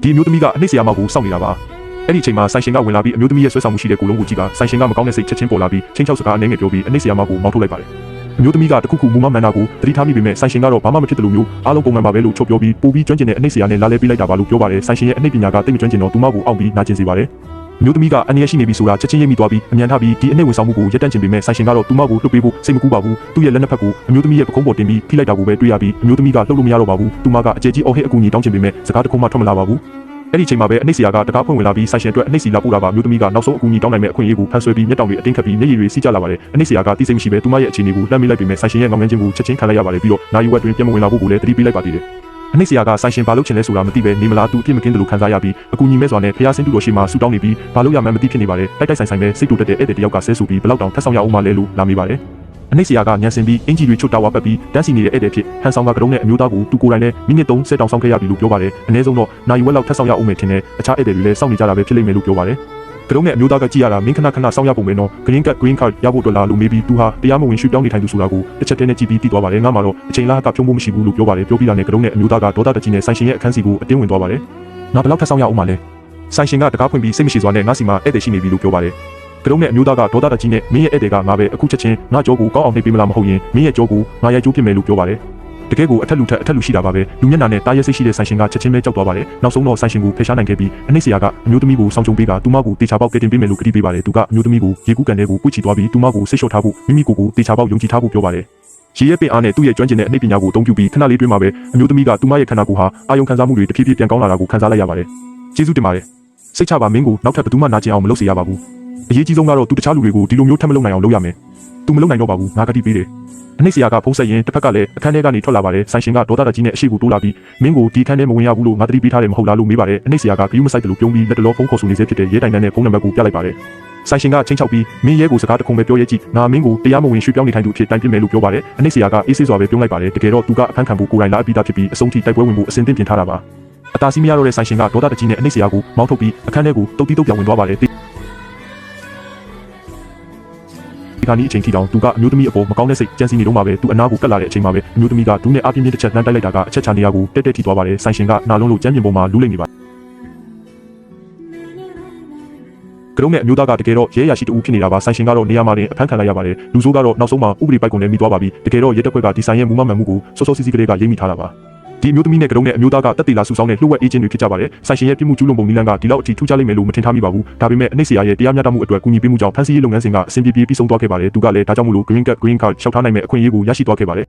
ဒီအမျိုးသမီးကအနှိမ့်ဆရာမကိုစောင့်နေတာပါအဲ့ဒီအချိန်မှာဆိုင်ရှင်ကဝင်လာပြီးအမျိုးသမီးရဲ့ဆွဲဆောင်မှုရှိတဲ့ကိုလုံးကိုကြည့်ကဆိုင်ရှင်ကမကောင်းတဲ့စိတ်ချက်ချင်းပေါ်လာပြီးချင်းချောက်စကားအနေနဲ့ပြောပြီးအနှိမ့်ဆရာမကိုမောင်းထုတ်လိုက်ပါတယ်အမျိုးသမီးကတခုခုမူမမှန်တာကိုသတိထားမိပေမဲ့ဆိုင်ရှင်ကတော့ဘာမှမဖြစ်တယ်လို့မျိုးအားလုံးပုံမှန်ပါပဲလို့ချုပ်ပြောပြီးပိုပြီးကျွမ်းကျင်တဲ့အနှိမ့်ဆရာနဲ့လာလဲပေးလိုက်တာပါလို့ပြောပါတယ်ဆိုင်ရှင်ရဲ့အနှိမ့်ပညာကတိတ်မကျွမ်းကျင်တော့သူမကိုအောင့်ပြီးနာကျင်စေပါတယ်အမျိုးသမီးကအနည်းရှိနေပြီဆိုတာချက်ချင်းရိပ်မိသွားပြီးအမြန်ထပြီးဒီအနှိမ့်ဝင်ဆောင်မှုကိုရပ်တန့်ကျင်ပေမဲ့ဆိုင်ရှင်ကတော့သူမကိုလှုပ်ပေးဖို့စိတ်မကူးပါဘူးသူ့ရဲ့လက်နှစ်ဖက်ကိုအမျိုးသမီးရဲ့ပခုံးပေါ်တင်ပြီးဖိလိုက်တာကိုပဲတွေ့ရပြီးအမျိုးသမီးကလှုပ်လို့မရတော့ပါဘူးသူမကအကျယ်ကြီးအော်ဟစ်အကူအညီတောင်းချင်ပေမဲ့စကားတစ်ခုမှထွက်မလာပါဘူးအဲ့ဒီချိန်မှာပဲအနှိမ့်ဆရာကတကားဖွင့်ဝင်လာပြီးဆိုင်ရှင်အတွက်အနှိမ့်စီလာပို့တာပါအမျိုးသမီးကနောက်ဆုံးအကူအညီတောင်းနိုင်မဲ့အခွင့်အရေးကိုဖန်ဆွဲပြီးမျက်တောင်တွေအတင်းခတ်ပြီးမျက်ရည်တွေစီးကျလာပါတယ်အနှိမ့်ဆရာကတိစိတ်မရှိပဲသူမရဲ့အခြေအနေကိုလှမ်းမိလိုက်ပေမဲ့ဆိုင်ရှင်ရဲ့ငေါငန်းခြင်းကိုချက်ချင်းခံလိုက်ရပါတယ်ပြီးတော့နာရီဝက်တွင်ပြန်မဝင်လာဖို့ကိုလည်းသတိပေးလိုက်ပါသေးတယ်အနှိမ့်ဆရာကဆိုင်ရှင်ဘာလုပ်ချင်လဲဆိုတာမသိပဲနေမလားသူအပြစ်မကင်းတယ်လို့ခံစားရပြီးအကူအညီမဲ့စွာနဲ့ဖျားဆင်းတူတော်ရှိမှဆူတောင်းနေပြီးဘာလို့ရမှန်းမသိဖြစ်နေပါတယ်တိုက်တိုက်ဆိုင်ဆိုင်ပဲစိတ်တူတက်တဲ့ဧည့်သည်တယောက်ကဆဲဆူပြီးဘလောက်တောင်ထပ်ဆောင်ရအောင်မလဲလို့လာမိပါတယ်အနှိမ့်ဆရာကညံစင်ပြီးအင်ဂျီတွေချွတ်တာဝါပတ်ပြီးတန်းစီနေတဲ့ဧည့်သည်ဖြစ်ဟန်ဆောင်ကကတုံးနဲ့အမျိုးသားကိုသူကိုယ်တိုင်နဲ့မိနစ်30တောင်ဆောင်ခဲ့ရပြီလို့ပြောပါတယ်အနည်းဆုံးတော့နိုင်ဝက်လောက်ထပ်ဆောင်ရအောင်မယ်ထင်တယ်အခြားဧည့်သည်တွေလည်းစောင့်နေကြတာပဲဖြစ်လိမ့်မယ်လို့ပြောပါတယ်ကတုံးနဲ့အမျိုးသားကကြည့်ရတာမင်းခဏခဏစောင့်ရပုံပဲနော် green card ရဖို့$လို့မေးပြီးသူဟာတရားမဝင်ရွှေ့ပြောင်းနေထိုင်သူဆိုတာကိုတစ်ချက်တည်းနဲ့ကြည့်ပြီးသိသွားပါတယ်ငါမှတော့အချိန်လားကဖြုံးဖို့မရှိဘူးလို့ပြောပါတယ်ပြောပြီးတာနဲ့ကတုံးနဲ့အမျိုးသားကဒေါသတကြီးနဲ့ဆိုင်ရှင်ရဲ့အခန်းစီကိုအတင်းဝင်သွားပါတယ်ငါဘယ်လောက်ထပ်ဆောင်ရအောင်မလဲဆိုင်ရှင်ကတကားဖွင့်ပြီးစိတ်မရှိစွာနဲ့ငါစီမှာဧည့်သည်ရှိနေပြီလို့ပြောပါတယ်ကတုံးနဲ့အမျိုးသားကဒေါသတကြီးနဲ့မင်းရဲ့ဧည့်သည်ကငါပဲအခုချက်ချင်းငါကြောကိုကောင်းအောင်နှိပ်ပေးမလားမဟုတ်ရင်မင်းရဲ့ကြောကိုငါရိုက်ကျိုးပြစ်မယ်လို့ပြောပါတယ်တကယ်ကိုအထက်လူရှိတာပါပဲလူမျက်နှာနဲ့တားရဲစိတ်ရှိတဲ့ဆိုင်ရှင်ကချက်ချင်းပဲကြောက်သွားပါတယ်နောက်ဆုံးတော့ဆိုင်ရှင်ကိုဖယ်ရှားနိုင်ခဲ့ပြီးအနှိမ့်ဆရာကအမျိုးသမီးကိုစောင့်ကြုံပေးကသူမကိုတေချာပေါက်ကတင်ပေးမယ်လို့ကတိပေးပါတယ်သူကအမျိုးသမီးကိုရေကူးကန်တဲ့ကိုပွေ့ချီသွားပြီးသူမကိုဆိတ်လျှော့ထားဖို့မိမိကိုယ်ကိုတေချာပေါက်ယုံကြည်ထားဖို့ပြောပါတယ်ရေရဲ့ပင်အားနဲ့သူ့ရဲ့ကျွမ်းကျင်တဲ့အနှိမ့်ပညာကိုအသုံးပြုပြီးခဏလေးတွင်းမှာပဲအမျိုးသမီးကသူမရဲ့ခန္ဓာကိုယ်ဟာအာယုံခံစားမှုတွေတဖြည်းဖြည်းပြန်ကောင်းလာတာကိုခံစားလိုက်ရပါတယ်ကျေးဇူးတင်ပါတယ်စိတ်ချပါမင်းကိုနောက်ထပ်ဘယ်သူမှနာကျင်အောင်မလုပ်စေရပါဘူးအရေးကြီးဆုံးကတော့သူတခြားလူတွေကိုဒီလိုမျိုးထပ်မလုပ်နိုင်အောင်လုပ်ရမယ်သူမလုပ်နိုင်တော့ပါဘူးငါကတိပေးတယ်အနှိမ့်ဆရာကဖုံးဆက်ရင်တစ်ဖက်ကလည်းအခန်းထဲကနေထွက်လာပါတယ်ဆိုင်ရှင်ကဒေါသတကြီးနဲ့အရှိကိုတိုးလာပြီးမင်းကိုဒီအခန်းထဲမဝင်ရဘူးလို့ငါသတိပေးထားတယ်မဟုတ်လားလို့မေးပါတယ်အနှိမ့်ဆရာကဂရုမစိုက်တယ်လို့ပြုံးပြီးလက်တလောဖုံးခေါ်ဆိုနေစေဖြစ်တဲ့ရဲတိုင်တန်းနဲ့ဖုံးနံပါတ်ကိုပြလိုက်ပါတယ်ဆိုင်ရှင်ကချင်းချောက်ပြီးမင်းရဲကိုစကားတခုပဲပြောရဲကြည့်ငါမင်းကိုတရားမဝင်ရွှေ့ပြောင်းနေထိုင်သူအဖြစ်တိုင်ပြမယ်လို့ပြောပါတယ်အနှိမ့်ဆရာကအေးဆေးစွာပဲပြုံးလိုက်ပါတယ်တကယ်တော့သူကအဖမ်းခံဖို့ကိုယ်တိုင်လာအပ်ပြီးသားဖြစ်ပြီးအဆုံးထိတိုက်ပွဲဝင်ဖို့အစဉ်သင့်ပြင်ထားတာပါအတားစီးမရတော့တဲ့ဆိုင်ရှင်ကဒေါသတကြီးနဲ့အနှိမ့်ဆရာကိုမောင်းထုတ်ပြီးအခန်းထဲကိုတုတ်တီးတုတ်ပြောင်ဝင်သွားပါတယ်ခါနီးအချိန်ထိတောင်သူကအမျိုးသမီးအပေါ်မကောင်းတဲ့စိတ်ကြံစည်နေတော့မှပဲသူအနာကိုကတ်လာတဲ့အချိန်မှာပဲအမျိုးသမီးကဒူးနဲ့အပြင်းပြင်းတစ်ချက်လှမ်းတိုက်လိုက်တာကအချက်ချနေရကိုတက်တက်ထိသွားပါတယ်ဆိုင်ရှင်ကနာလုံးလိုကြမ်းပြင်ပေါ်မှာလူးလိမ့်နေပါကရုံးနဲ့အမျိုးသားကတကယ်တော့ရဲရရှိတူဖြစ်နေတာပါဆိုင်ရှင်ကတော့နေရာမှာတင်အဖမ်းခံလိုက်ရပါတယ်လူဆိုးကတော့နောက်ဆုံးမှာဥပဒေပိုက်ကုန်နဲ့မိသွားပါပြီတကယ်တော့ရဲတပ်ဖွဲ့ကဒီဆိုင်ရဲ့မူမမှန်မှုကိုစောစောစီးစီးကလေးကရိပ်မိထားတာပါဒီအမျိုးသမီးနဲ့ကရုံးနဲ့အမျိုးသားကတက်တီလာဆူဆောင်းတဲ့လှုပ်ဝက်အေဂျင့်တွေဖြစ်ကြပါတယ်ဆိုင်ရှင်ရဲ့ပြစ်မှုကျူးလွန်ပုံနည်းလမ်းကဒီလောက်အထိထူးခြားလိမ့်မယ်လို့မထင်ထားမိပါဘူးဒါပေမဲ့အနှိမ့်ဆရာရဲ့တရားမျှတမှုအတွက်ကူညီပေးမှုကြောင့်ဖန်ဆီးရေးလုပ်ငန်းစဉ်ကအဆင်ပြေပြီးဆုံးသွားခဲ့ပါတယ်သူကလည်းဒါကြောင့်မို့လို့ green card လျှောက်ထားနိုင်မဲ့အခွင့်အရေးကိုရရှိသွားခဲ့ပါတယ်